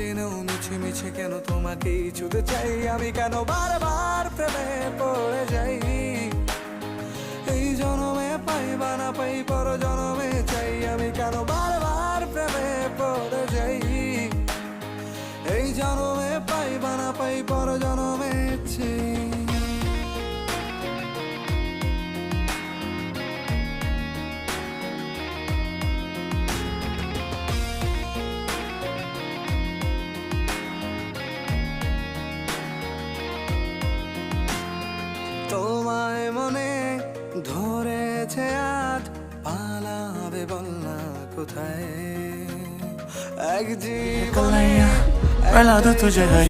জেনেও মিছে মিছে কেন তোমাকেই ছুতে চাই আমি, কেন বারবার প্রেমে পড়ে যাই। এই জনমে পাই বা না পাই পর জনমে চাই আমি, কেন বারবার প্রেমে পড়ে যাই। এই জনমে পাই বা না পাই পর জনমে চাই। তোমায় মনে ধরেছে আজ, পালাবে বল না কোথায়। এক জীবনে Bella, tutto c'è